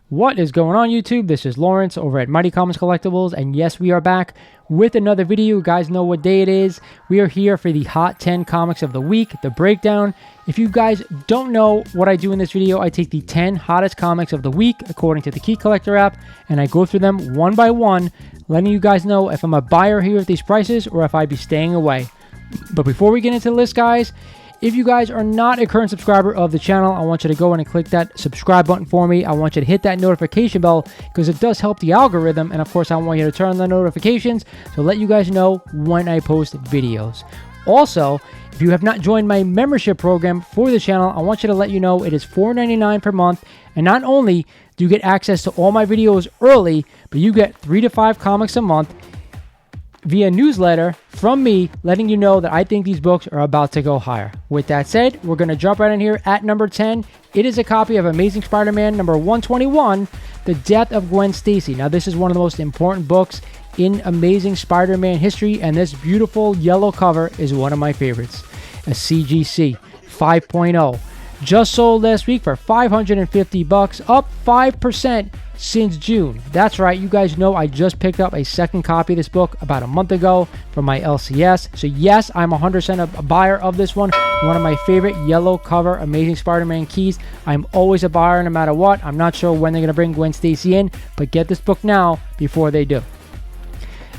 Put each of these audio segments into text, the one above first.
What is going on, YouTube? This is Lawrence over at Mighty Comics Collectibles, and yes, we are back with another video. You guys know what day it is. We are here for the Hot 10 Comics of the Week, the breakdown. If you guys don't know what I do in this video, I take the 10 hottest comics of the week according to the Key Collector app, and I go through them one by one, letting you guys know if I'm a buyer here at these prices or if I'd be staying away. But before we get into the list, guys, if you guys are not a current subscriber of the channel, I want you to go in and click that subscribe button for me. I want you to hit that notification bell because it does help the algorithm. And of course, I want you to turn on the notifications to let you guys know when I post videos. Also, if you have not joined my membership program for the channel, I want you to let you know it is $4.99 per month. And not only do you get access to all my videos early, but you get 3 to 5 comics a month via newsletter from me, letting you know that I think these books are about to go higher. With that said, we're going to jump right in here at number 10. It is a copy of Amazing Spider-Man number 121, The Death of Gwen Stacy. Now, this is one of the most important books in Amazing Spider-Man history, and this beautiful yellow cover is one of my favorites. A CGC 5.0. Just sold last week for $550, up 5% since June. That's right, you guys know I just picked up a second copy of this book about a month ago from my LCS. So yes, I'm 100% a buyer of this one. One of my favorite yellow cover Amazing Spider-Man keys. I'm always a buyer no matter what. I'm not sure when they're going to bring Gwen Stacy in, but get this book now before they do.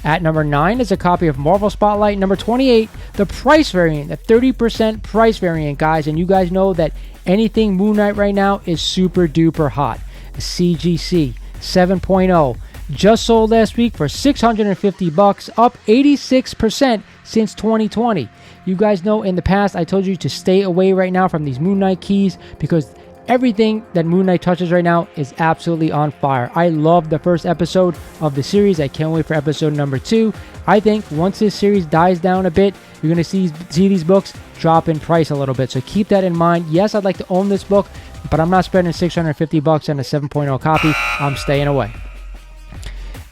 At number 9 is a copy of Marvel Spotlight number 28, the price variant, the 30% price variant, guys. And you guys know that anything Moon Knight right now is super duper hot. CGC 7.0 just sold last week for $650, up 86% since 2020. You guys know in the past I told you to stay away right now from these Moon Knight keys because everything that Moon Knight touches right now is absolutely on fire. I love the first episode of the series. I can't wait for episode number 2. I think once this series dies down a bit, you're going to see these books drop in price a little bit. So keep that in mind. Yes, I'd like to own this book, but I'm not spending $650 on a 7.0 copy. I'm staying away.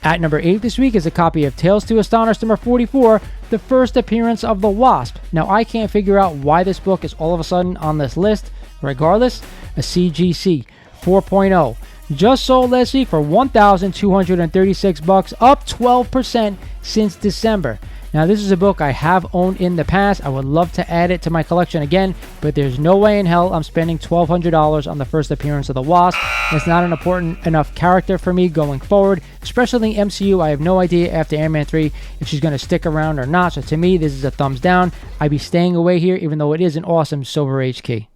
At number 8 this week is a copy of Tales to Astonish number 44, the first appearance of the Wasp. Now, I can't figure out why this book is all of a sudden on this list. Regardless, a CGC 4.0 just sold last week for $1,236, up 12% since December. Now, this is a book I have owned in the past. I would love to add it to my collection again, but there's no way in hell I'm spending $1,200 on the first appearance of the Wasp. It's not an important enough character for me going forward, especially in the MCU. I have no idea after Ant-Man 3 if she's going to stick around or not. So to me, this is a thumbs down. I'd be staying away here, even though it is an awesome Silver Age key.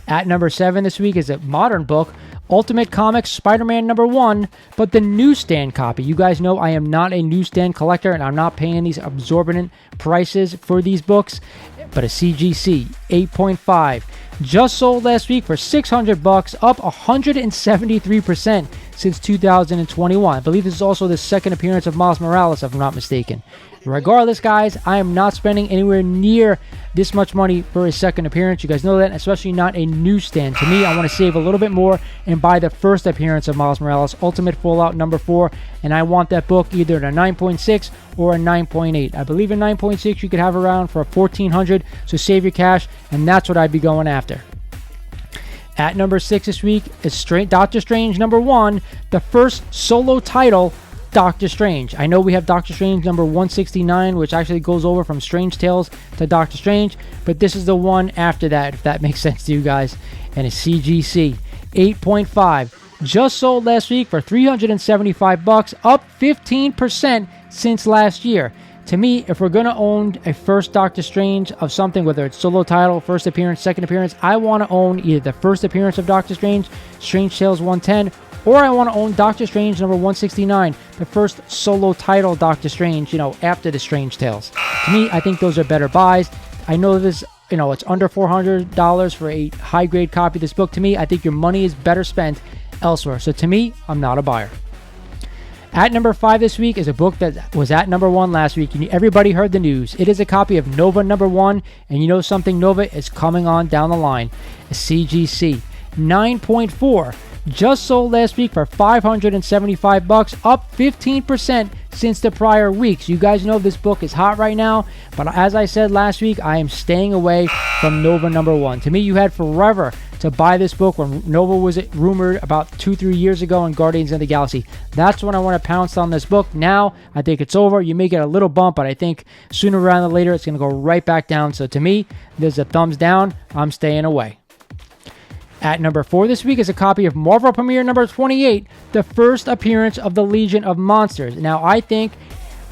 At number 7 this week is a modern book, Ultimate Comics Spider-Man number 1, but the newsstand copy. You guys know I am not a newsstand collector, and I'm not paying these exorbitant prices for these books, but a CGC 8.5 just sold last week for $600, up 173% since 2021. I believe this is also the second appearance of Miles Morales, if I'm not mistaken. Regardless, guys, I am not spending anywhere near this much money for a second appearance. You guys know that, especially not a newsstand. To me, I want to save a little bit more and buy the first appearance of Miles Morales, Ultimate Fallout number 4, and I want that book either at a 9.6 or a 9.8. I believe a 9.6 you could have around for $1,400, so save your cash, and that's what I'd be going after. At number 6 this week is Doctor Strange number 1, the first solo title, Doctor Strange. I know we have Doctor Strange number 169, which actually goes over from Strange Tales to Doctor Strange, but this is the one after that, if that makes sense to you guys. And a CGC 8.5 just sold last week for $375, up 15% since last year. To me, if we're going to own a first Doctor Strange of something, whether it's solo title, first appearance, second appearance, I want to own either the first appearance of Doctor Strange, Strange Tales 110, or I want to own Doctor Strange number 169, the first solo title Doctor Strange, after the Strange Tales. To me, I think those are better buys. I know this, it's under $400 for a high-grade copy of this book. To me, I think your money is better spent elsewhere. So to me, I'm not a buyer. At number 5 this week is a book that was at number 1 last week, and everybody heard the news. It is a copy of Nova number 1, and you know something, Nova is coming on down the line. A CGC 9.4 just sold last week for $575, up 15% since the prior weeks. You guys know this book is hot right now, but as I said last week, I am staying away from Nova number 1. To me, you had forever to buy this book when Nova was rumored about 2-3 years ago in Guardians of the Galaxy. That's when I want to pounce on this book. Now, I think it's over. You may get a little bump, but I think sooner rather than later, it's going to go right back down. So to me, there's a thumbs down. I'm staying away. At number 4 this week is a copy of Marvel Premiere number 28, the first appearance of the Legion of Monsters. Now, I think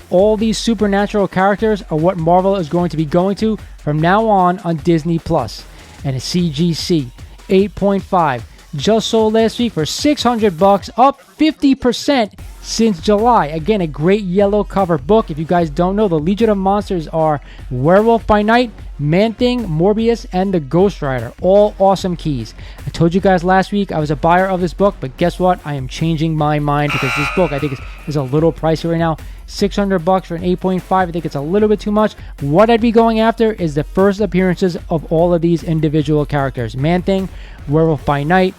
all these supernatural characters are what Marvel is going to be going to from now on Disney+. And a CGC 8.5 just sold last week for $600, up 50% since July. Again, a great yellow cover book. If you guys don't know, the Legion of Monsters are Werewolf by Night, Man-Thing, Morbius, and the Ghost Rider. All awesome keys. I told you guys last week I was a buyer of this book, but guess what? I am changing my mind because this book I think is a little pricey right now. $600 for an 8.5. I think it's a little bit too much. What I'd be going after is the first appearances of all of these individual characters. Man-Thing, Werewolf by Night,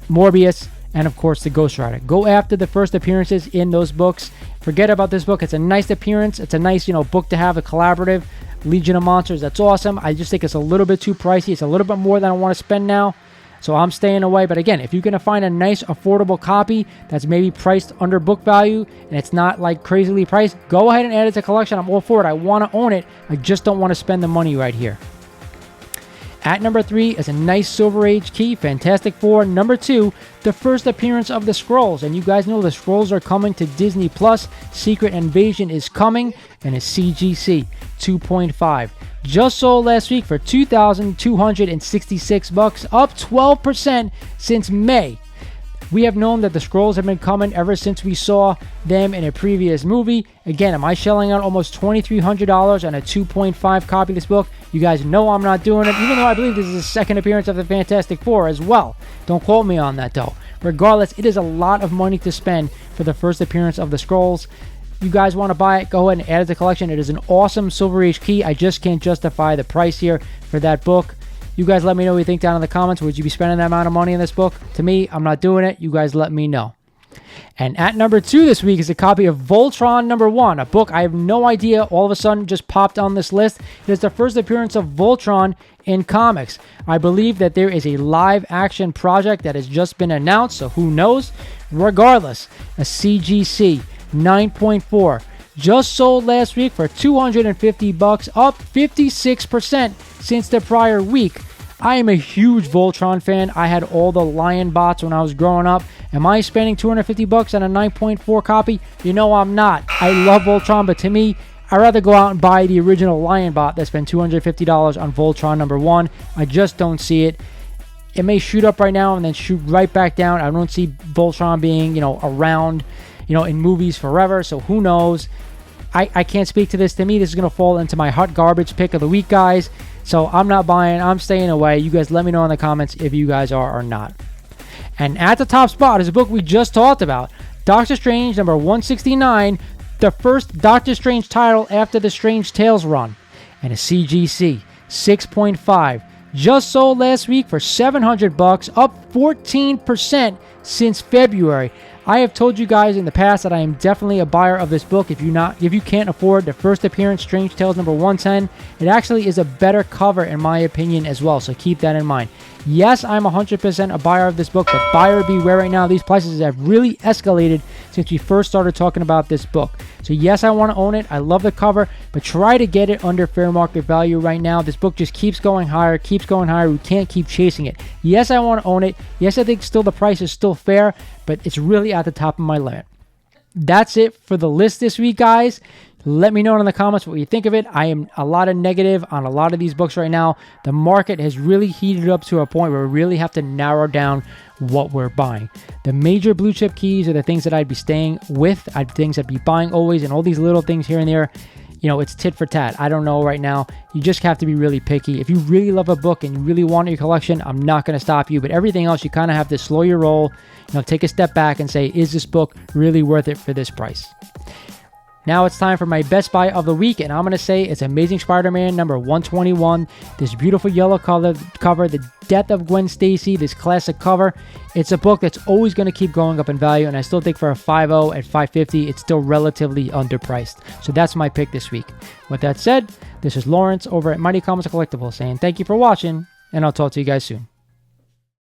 Morbius, and of course the Ghost Rider. Go after the first appearances in those books. Forget about this book. It's a nice appearance. It's a nice, book to have, a collaborative. Legion of Monsters, that's awesome. I just think it's a little bit too pricey. It's a little bit more than I want to spend now. So I'm staying away. But again, if you're going to find a nice, affordable copy that's maybe priced under book value and it's not like crazily priced, go ahead and add it to collection. I'm all for it. I want to own it. I just don't want to spend the money right here. At number 3 is a nice Silver Age key, Fantastic Four. Number 2, the first appearance of the Skrulls. And you guys know the Skrulls are coming to Disney+. Secret Invasion is coming, and a CGC 2.5. Just sold last week for $2,266, up 12% since May. We have known that the Skrulls have been coming ever since we saw them in a previous movie. Again, am I shelling out almost $2,300 on a 2.5 copy of this book? You guys know I'm not doing it, even though I believe this is the second appearance of the Fantastic Four as well. Don't quote me on that, though. Regardless, it is a lot of money to spend for the first appearance of the Skrulls. You guys want to buy it, go ahead and add it to the collection. It is an awesome Silver Age key. I just can't justify the price here for that book. You guys let me know what you think down in the comments. Would you be spending that amount of money on this book? To me, I'm not doing it. You guys let me know. And at number 2 this week is a copy of Voltron number 1, a book I have no idea all of a sudden just popped on this list. It is the first appearance of Voltron in comics. I believe that there is a live action project that has just been announced, so who knows? Regardless, a CGC 9.4 just sold last week for $250, up 56% since the prior week. I am a huge Voltron fan. I had all the Lion bots when I was growing up. Am I spending $250 on a 9.4 copy? You know I'm not. I love Voltron, but to me, I'd rather go out and buy the original Lion bot that spent $250 on Voltron number 1. I just don't see it. It may shoot up right now and then shoot right back down. I don't see Voltron being, around, in movies forever, so who knows? I can't speak to this. To me, this is going to fall into my hot garbage pick of the week, guys. So I'm not buying. I'm staying away. You guys let me know in the comments if you guys are or not. And at the top spot is a book we just talked about. Doctor Strange number 169. The first Doctor Strange title after the Strange Tales run. And a CGC 6.5. Just sold last week for $700, up 14% since February. I have told you guys in the past that I am definitely a buyer of this book. If you can't afford the first appearance, Strange Tales number 110, it actually is a better cover in my opinion as well, so keep that in mind. Yes, I'm 100% a buyer of this book, but buyer beware right now. These prices have really escalated since we first started talking about this book. So yes, I want to own it. I love the cover, but try to get it under fair market value right now. This book just keeps going higher, keeps going higher. We can't keep chasing it. Yes, I want to own it. Yes, I think still the price is still fair, but it's really at the top of my limit. That's it for the list this week, guys. Let me know in the comments what you think of it. I am a lot of negative on a lot of these books right now. The market has really heated up to a point where we really have to narrow down what we're buying. The major blue chip keys are the things that I'd be staying with. Things I'd be buying always, and all these little things here and there, it's tit for tat. I don't know right now. You just have to be really picky. If you really love a book and you really want it in your collection, I'm not going to stop you. But everything else, you kind of have to slow your roll, take a step back and say, is this book really worth it for this price? Now it's time for my best buy of the week, and I'm going to say it's Amazing Spider-Man number 121. This beautiful yellow cover, the death of Gwen Stacy, this classic cover. It's a book that's always going to keep going up in value, and I still think for a 5.0 at $5.50, it's still relatively underpriced. So that's my pick this week. With that said, this is Lawrence over at Mighty Comics Collectibles saying thank you for watching, and I'll talk to you guys soon.